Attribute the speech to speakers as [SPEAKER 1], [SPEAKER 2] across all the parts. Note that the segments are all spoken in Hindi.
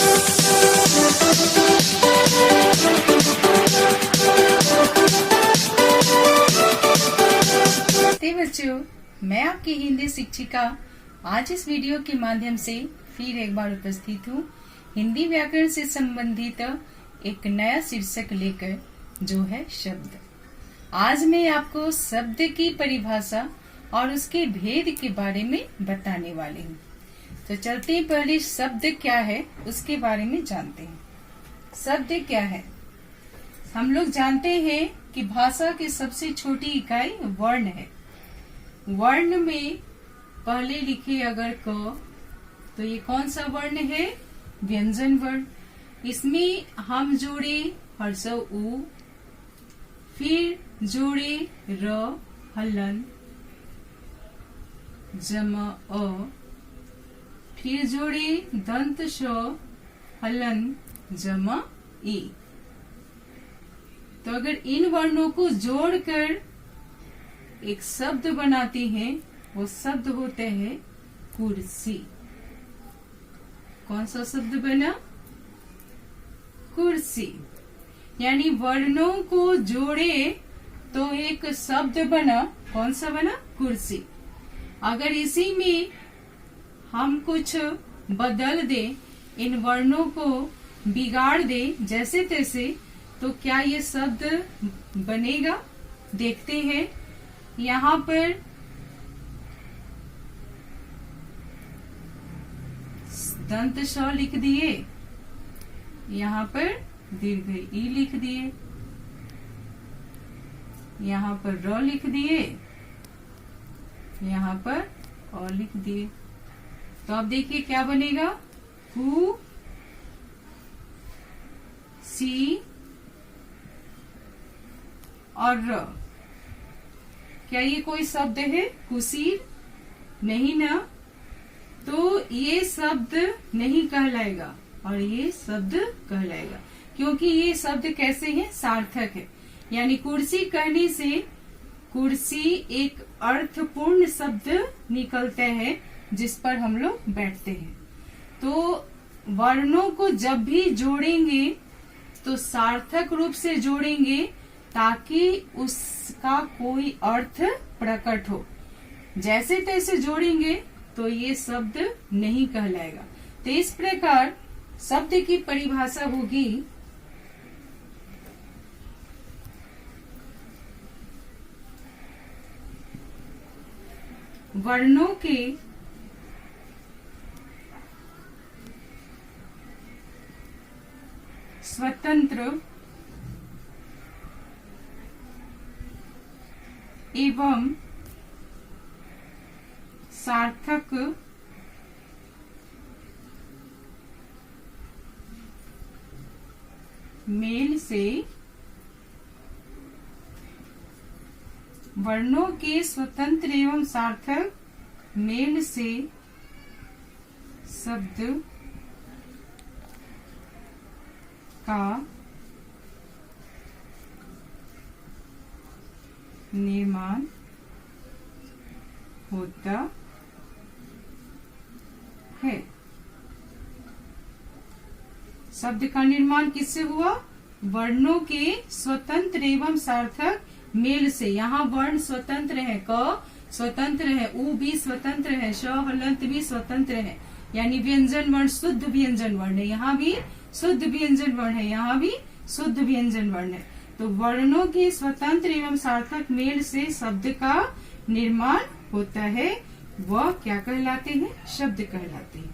[SPEAKER 1] नमस्ते बच्चों, मैं आपकी हिंदी शिक्षिका आज इस वीडियो के माध्यम से फिर एक बार उपस्थित हूँ। हिंदी व्याकरण से संबंधित एक नया शीर्षक लेकर, जो है शब्द। आज मैं आपको शब्द की परिभाषा और उसके भेद के बारे में बताने वाली हूँ। तो चलते हैं, पहले शब्द क्या है उसके बारे में जानते हैं। शब्द क्या है? हम लोग जानते हैं कि भाषा की सबसे छोटी इकाई वर्ण है। वर्ण में पहले लिखे अगर क, तो ये कौन सा वर्ण है? व्यंजन वर्ण। इसमें हम जोड़े हर्ष उ, फिर जोड़े र हलन जम अ, फिर जोड़े दंत श हलन जम ई। तो अगर इन वर्णों को जोड़कर एक शब्द बनाते हैं, वो शब्द होते हैं कुर्सी। कौन सा शब्द बना? कुर्सी। यानी वर्णों को जोड़े तो एक शब्द बना। कौन सा बना? कुर्सी। अगर इसी में हम कुछ बदल दे, इन वर्णों को बिगाड़ दे जैसे तैसे, तो क्या ये शब्द बनेगा? देखते हैं। यहाँ पर दंत श लिख दिए, यहाँ पर दीर्घ ई लिख दिए, यहाँ पर र लिख दिए, यहाँ पर अ लिख दिए। तो अब देखिए क्या बनेगा? कु सी और र। क्या ये कोई शब्द है? कुसीर नहीं ना। तो ये शब्द नहीं कहलाएगा और ये शब्द कहलाएगा, क्योंकि ये शब्द कैसे हैं? सार्थक है। यानी कुर्सी कहने से कुर्सी एक अर्थपूर्ण शब्द निकलता है जिस पर हम लोग बैठते हैं। तो वर्णों को जब भी जोड़ेंगे तो सार्थक रूप से जोड़ेंगे ताकि उसका कोई अर्थ प्रकट हो। जैसे तैसे जोड़ेंगे तो ये शब्द नहीं कहलाएगा। तो इस प्रकार शब्द की परिभाषा होगी वर्णों के स्वतंत्र एवं सार्थक मेल से वर्णों के स्वतंत्र एवं सार्थक मेल से शब्द का निर्माण होता है। शब्द का निर्माण किससे हुआ? वर्णों के स्वतंत्र एवं सार्थक मेल से। यहाँ वर्ण स्वतंत्र है, क स्वतंत्र है, उ भी स्वतंत्र है, श हलंत भी स्वतंत्र है। यानी व्यंजन वर्ण शुद्ध व्यंजन वर्ण है, यहाँ भी शुद्ध व्यंजन वर्ण है, यहाँ भी शुद्ध व्यंजन वर्ण है। तो वर्णों के स्वतंत्र एवं सार्थक मेल से शब्द का निर्माण होता है, वह क्या कहलाते हैं? शब्द कहलाते हैं।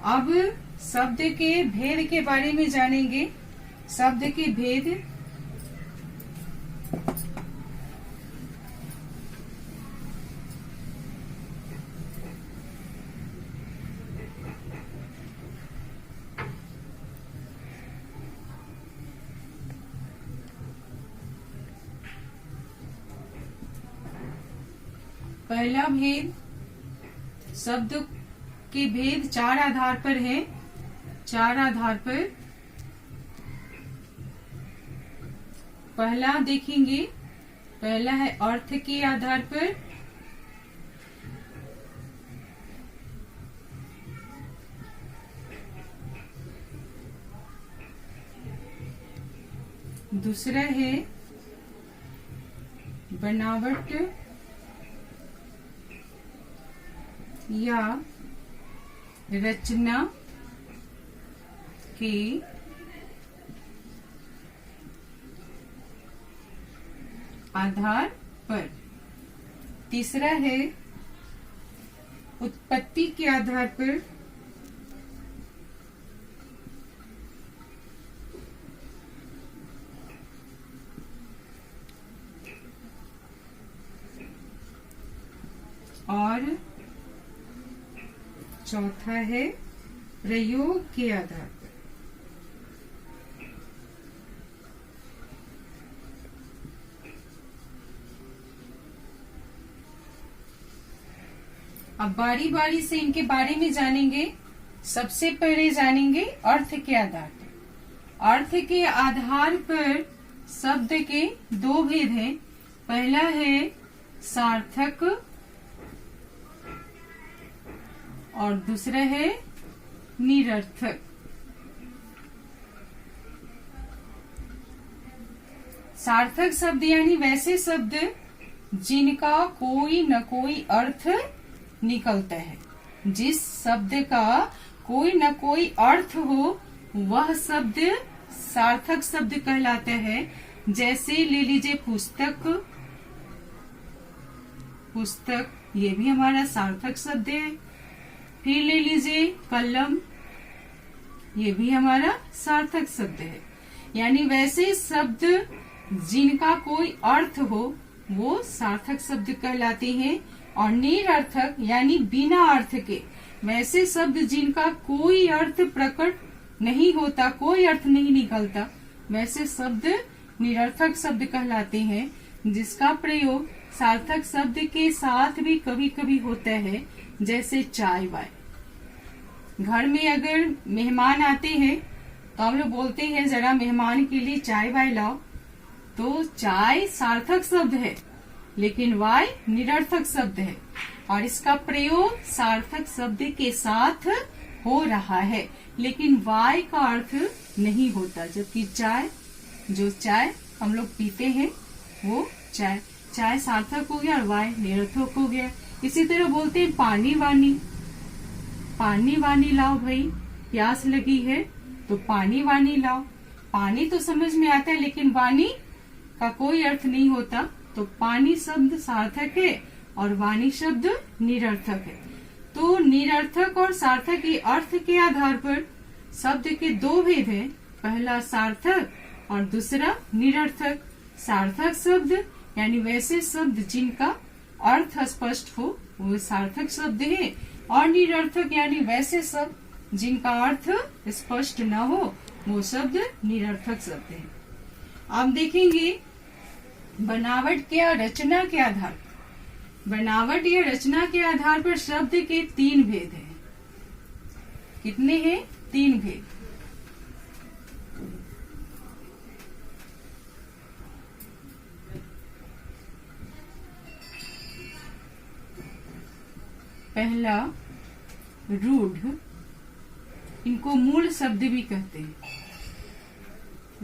[SPEAKER 1] अब शब्द के भेद के बारे में जानेंगे। शब्द के भेद। पहला भेद, शब्द के भेद चार आधार पर है। चार आधार पर पहला देखेंगे, पहला है अर्थ के आधार पर। दूसरा है बनावट या रचना के आधार पर। तीसरा है उत्पत्ति के आधार पर। और चौथा है प्रयोग के आधार पर। अब बारी बारी से इनके बारे में जानेंगे। सबसे पहले जानेंगे अर्थ के आधार पर। अर्थ के आधार पर शब्द के दो भेद हैं। पहला है सार्थक और दूसरा है निरर्थक। सार्थक शब्द यानी वैसे शब्द जिनका कोई न कोई अर्थ निकलता है। जिस शब्द का कोई न कोई अर्थ हो वह शब्द सार्थक शब्द कहलाता है। जैसे ले लीजिए पुस्तक, पुस्तक ये भी हमारा सार्थक शब्द है। फिर ले लीजिए कलम, ये भी हमारा सार्थक शब्द है। यानी वैसे शब्द जिनका कोई अर्थ हो वो सार्थक शब्द कहलाते हैं। और निरर्थक यानी बिना अर्थ के वैसे शब्द जिनका कोई अर्थ प्रकट नहीं होता, कोई अर्थ नहीं निकलता, वैसे शब्द निरर्थक शब्द कहलाते हैं। जिसका प्रयोग सार्थक शब्द के साथ भी कभी कभी होता है। जैसे चाय वाय। घर में अगर मेहमान आते हैं तो हम लोग बोलते हैं जरा मेहमान के लिए चाय वाय लाओ। तो चाय सार्थक शब्द है लेकिन वाय निरर्थक शब्द है और इसका प्रयोग सार्थक शब्द के साथ हो रहा है लेकिन वाय का अर्थ नहीं होता। जबकि चाय, जो चाय हम लोग पीते हैं वो चाय सार्थक हो गया और वाय निरर्थक हो गया। इसी तरह बोलते हैं पानी वानी, पानी वानी लाओ भाई, प्यास लगी है तो पानी वानी लाओ। पानी तो समझ में आता है लेकिन वानी का कोई अर्थ नहीं होता। तो पानी शब्द सार्थक है और वाणी शब्द निरर्थक है। तो निरर्थक और सार्थक के अर्थ के आधार पर शब्द के दो भेद हैं। पहला सार्थक और दूसरा निरर्थक। सार्थक शब्द यानी वैसे शब्द जिनका अर्थ स्पष्ट हो वो सार्थक शब्द है और निरर्थक यानी वैसे शब्द जिनका अर्थ स्पष्ट न हो वो शब्द निरर्थक शब्द है। अब देखेंगे बनावट के और रचना के आधार पर। बनावट या रचना के आधार पर शब्द के तीन भेद हैं। कितने हैं? तीन भेद। पहला रूढ़, इनको मूल शब्द भी कहते हैं।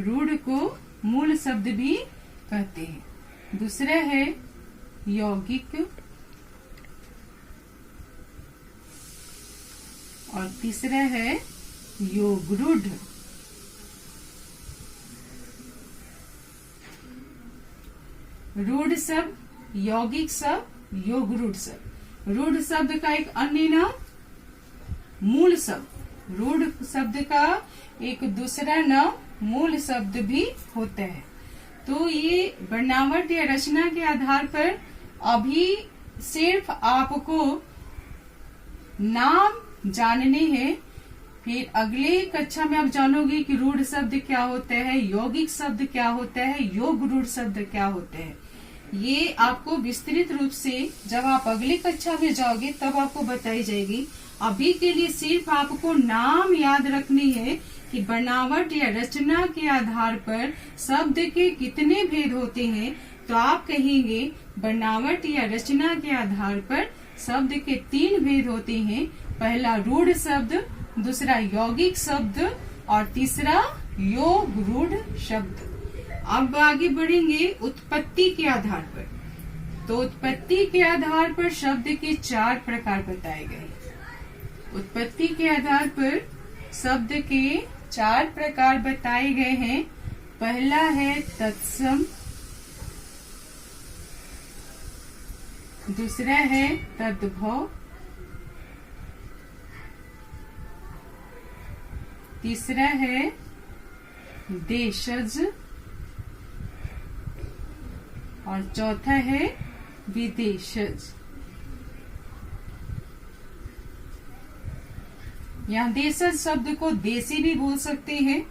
[SPEAKER 1] रूढ़ को मूल शब्द भी कहते हैं। दूसरा है यौगिक और तीसरा है योगरूढ़। रूढ़ शब्द, यौगिक शब्द, योगरूढ़ शब्द। रूढ़ शब्द का एक अन्य नाम मूल शब्द। रूढ़ शब्द का एक दूसरा नाम मूल शब्द भी होता है। तो ये बनावट या रचना के आधार पर अभी सिर्फ आपको नाम जानने हैं। फिर अगले कक्षा में आप जानोगे कि रूढ़ शब्द क्या होता है, यौगिक शब्द क्या होता है, योग रूढ़ शब्द क्या होते हैं। ये आपको विस्तृत रूप से जब आप अगली कक्षा में जाओगे तब आपको बताई जाएगी। अभी के लिए सिर्फ आपको नाम याद रखने हैं कि बनावट या रचना के आधार पर शब्द के कितने भेद होते हैं। तो आप कहेंगे बनावट या रचना के आधार पर शब्द के तीन भेद होते हैं। पहला रूढ़ शब्द, दूसरा यौगिक शब्द और तीसरा योग रूढ़ शब्द। अब आगे बढ़ेंगे उत्पत्ति के आधार पर। तो उत्पत्ति के आधार पर शब्द के 4 प्रकार बताए गए। उत्पत्ति के आधार पर शब्द के 4 प्रकार बताए गए हैं। पहला है तत्सम, दूसरा है तद्भव, तीसरा है देशज और चौथा है विदेशज। यहाँ देशज शब्द को देसी भी बोल सकते हैं।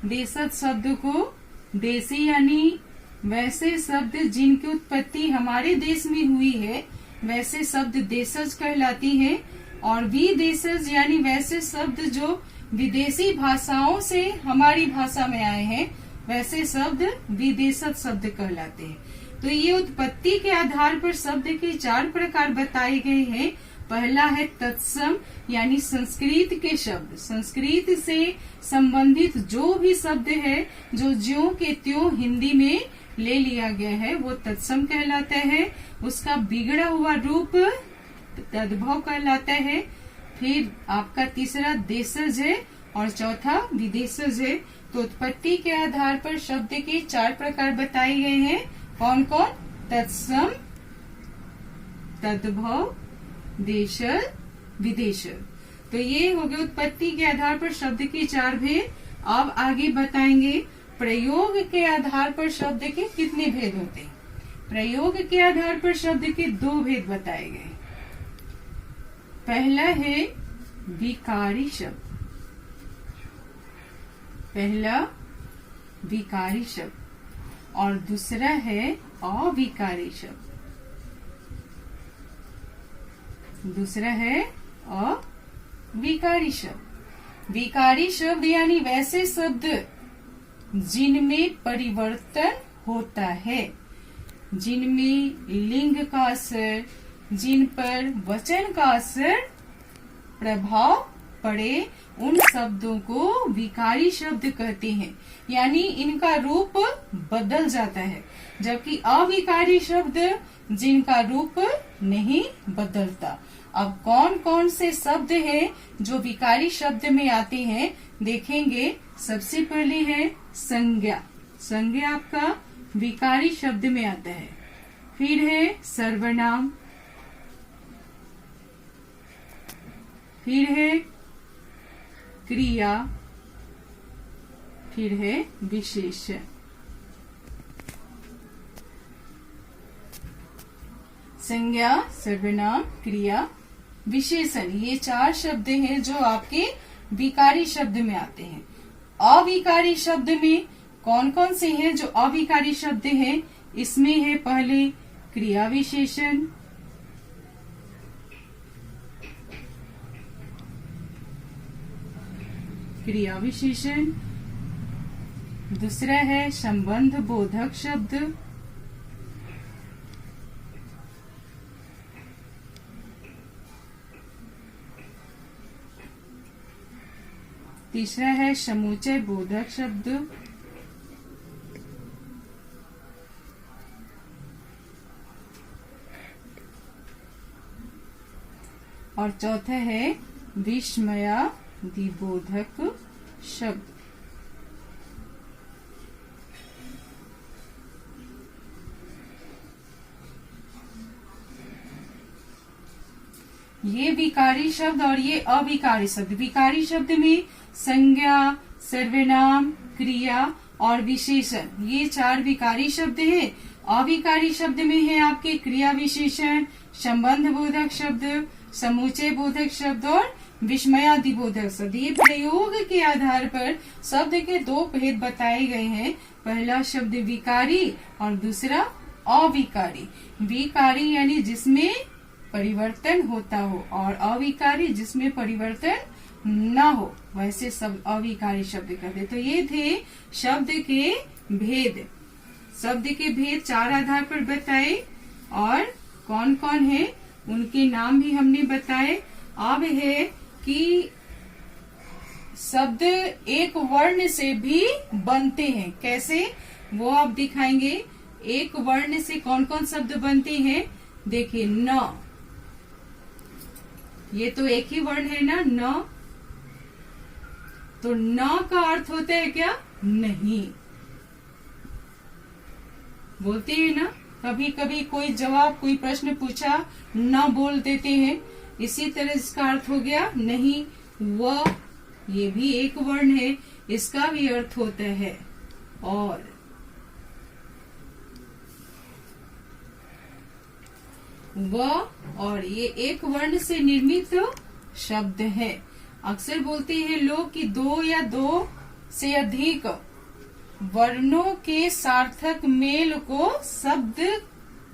[SPEAKER 1] देशज शब्द को देसी यानी वैसे शब्द जिनकी उत्पत्ति हमारे देश में हुई है, वैसे शब्द देशज कहलाती है। और विदेशज यानी वैसे शब्द जो विदेशी भाषाओं से हमारी भाषा में आए हैं, वैसे शब्द विदेशज शब्द कहलाते हैं। तो ये उत्पत्ति के आधार पर शब्द के 4 प्रकार बताए गए हैं। पहला है तत्सम यानी संस्कृत के शब्द, संस्कृत से संबंधित जो भी शब्द है जो ज्यों के त्यों हिंदी में ले लिया गया है वो तत्सम कहलाता है। उसका बिगड़ा हुआ रूप तद्भव कहलाता है। फिर आपका तीसरा देशज है और चौथा विदेशज है। तो उत्पत्ति के आधार पर शब्द के 4 प्रकार बताए गए हैं। कौन कौन? तत्सम, तद्भव, देशज, विदेशज। तो ये हो गए उत्पत्ति के आधार पर शब्द के 4 भेद। अब आगे बताएंगे प्रयोग के आधार पर शब्द के कितने भेद होते हैं। प्रयोग के आधार पर शब्द के 2 भेद बताए गए। पहला है विकारी शब्द, पहला विकारी शब्द और दूसरा है अविकारी शब्द, दूसरा है अविकारी शब्द। विकारी शब्द यानी वैसे शब्द जिनमें परिवर्तन होता है, जिनमें लिंग का असर, जिन पर वचन का असर प्रभाव पड़े, उन शब्दों को विकारी शब्द कहते हैं। यानी इनका रूप बदल जाता है। जबकि अविकारी शब्द जिनका रूप नहीं बदलता। अब कौन कौन से शब्द हैं जो विकारी शब्द में आते हैं देखेंगे। सबसे पहले है संज्ञा, संज्ञा आपका विकारी शब्द में आता है। फिर है सर्वनाम, फिर है क्रिया, फिर है विशेषण। संज्ञा, सर्वनाम, क्रिया, विशेषण, ये 4 शब्द हैं जो आपके विकारी शब्द में आते हैं। अविकारी शब्द में कौन कौन से हैं जो अविकारी शब्द हैं? इसमें है पहले क्रिया विशेषण, क्रिया विशेषण, दूसरा है संबंध बोधक शब्द, तीसरा है समुच्चय बोधक शब्द, और चौथा है विस्मयादिबोधक शब्द। ये विकारी शब्द और ये अविकारी शब्द। विकारी शब्द में संज्ञा, सर्वनाम, क्रिया और विशेषण, ये 4 विकारी शब्द है। अविकारी शब्द में है आपके क्रिया विशेषण, संबंध बोधक शब्द, समुच्चय बोधक शब्द और विस्मयादिबोधक शब्द। ये प्रयोग के आधार पर शब्द के 2 भेद बताए गए हैं। पहला शब्द विकारी और दूसरा अविकारी। विकारी यानी जिसमें परिवर्तन होता हो और अविकारी जिसमें परिवर्तन न हो, वैसे सब अविकारी शब्द कहते। तो ये थे शब्द के भेद। शब्द के भेद 4 आधार पर बताए और कौन कौन है उनके नाम भी हमने बताए। अब है कि शब्द एक वर्ण से भी बनते हैं। कैसे? वो आप दिखाएंगे। एक वर्ण से कौन कौन शब्द बनते हैं, देखिए न, ये तो एक ही वर्ण है ना, न, तो न का अर्थ होता है क्या, नहीं। बोलते हैं ना, कभी कभी कोई जवाब, कोई प्रश्न पूछा, न बोल देते हैं, इसी तरह इसका अर्थ हो गया नहीं। वह, ये भी एक वर्ण है, इसका भी अर्थ होता है और। वह और ये एक वर्ण से निर्मित शब्द है। अक्सर बोलते हैं लोग कि दो या दो से अधिक वर्णों के सार्थक मेल को शब्द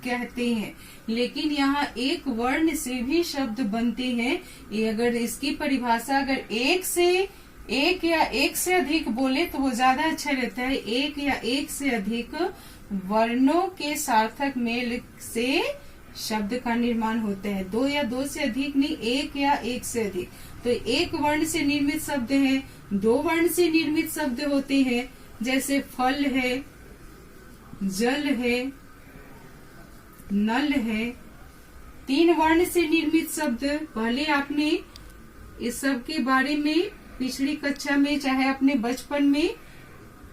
[SPEAKER 1] कहते हैं, लेकिन यहाँ एक वर्ण से भी शब्द बनते हैं। ये अगर इसकी परिभाषा अगर एक या एक से अधिक बोले तो वो ज्यादा अच्छा रहता है। एक या एक से अधिक वर्णों के सार्थक मेल से शब्द का निर्माण होता है। दो या दो से अधिक नहीं, एक या एक से अधिक। तो एक वर्ण से निर्मित शब्द है, दो वर्ण से निर्मित शब्द होते हैं, जैसे फल है, जल है, नल है। तीन वर्ण से निर्मित शब्द, पहले आपने इस सब के बारे में पिछली कक्षा में चाहे अपने बचपन में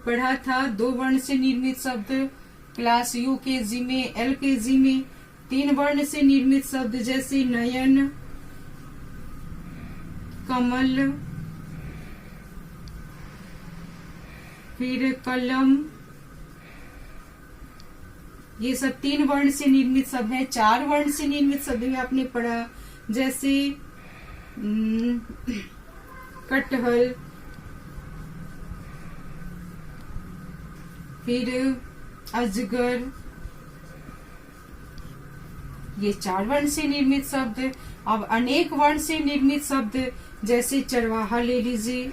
[SPEAKER 1] पढ़ा था। दो वर्ण से निर्मित शब्द क्लास यूकेजी में, एलकेजी में। तीन वर्ण से निर्मित शब्द जैसे नयन, कमल, फिर कलम, ये सब तीन वर्ण से निर्मित शब्द है। चार वर्ण से निर्मित शब्द भी आपने पढ़ा, जैसे कटहल, फिर अजगर, ये चार वर्ण से निर्मित शब्द। अब अनेक वर्ण से निर्मित शब्द जैसे चरवाहा ले लीजिए,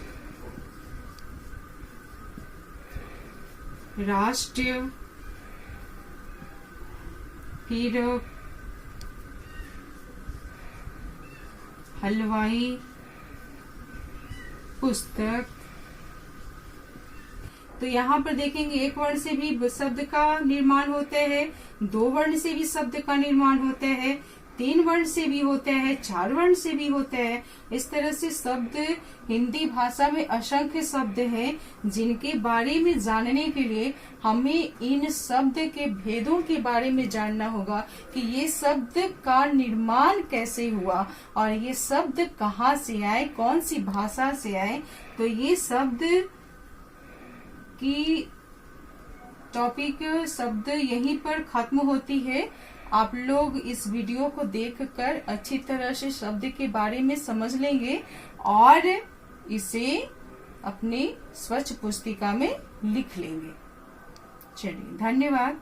[SPEAKER 1] राष्ट्र, फिर हलवाई, पुस्तक। तो यहाँ पर देखेंगे एक वर्ण से भी शब्द का निर्माण होता है, दो वर्ण से भी शब्द का निर्माण होता है, तीन वर्ण से भी होता है, चार वर्ण से भी होता है। इस तरह से शब्द, हिंदी भाषा में असंख्य शब्द हैं, जिनके बारे में जानने के लिए हमें इन शब्द के भेदों के बारे में जानना होगा कि ये शब्द का निर्माण कैसे हुआ और ये शब्द कहाँ से आए, कौन सी भाषा से आए। तो ये शब्द की टॉपिक, शब्द यहीं पर खत्म होती है। आप लोग इस वीडियो को देखकर अच्छी तरह से शब्द के बारे में समझ लेंगे और इसे अपनी स्वच्छ पुस्तिका में लिख लेंगे। चलिए, धन्यवाद।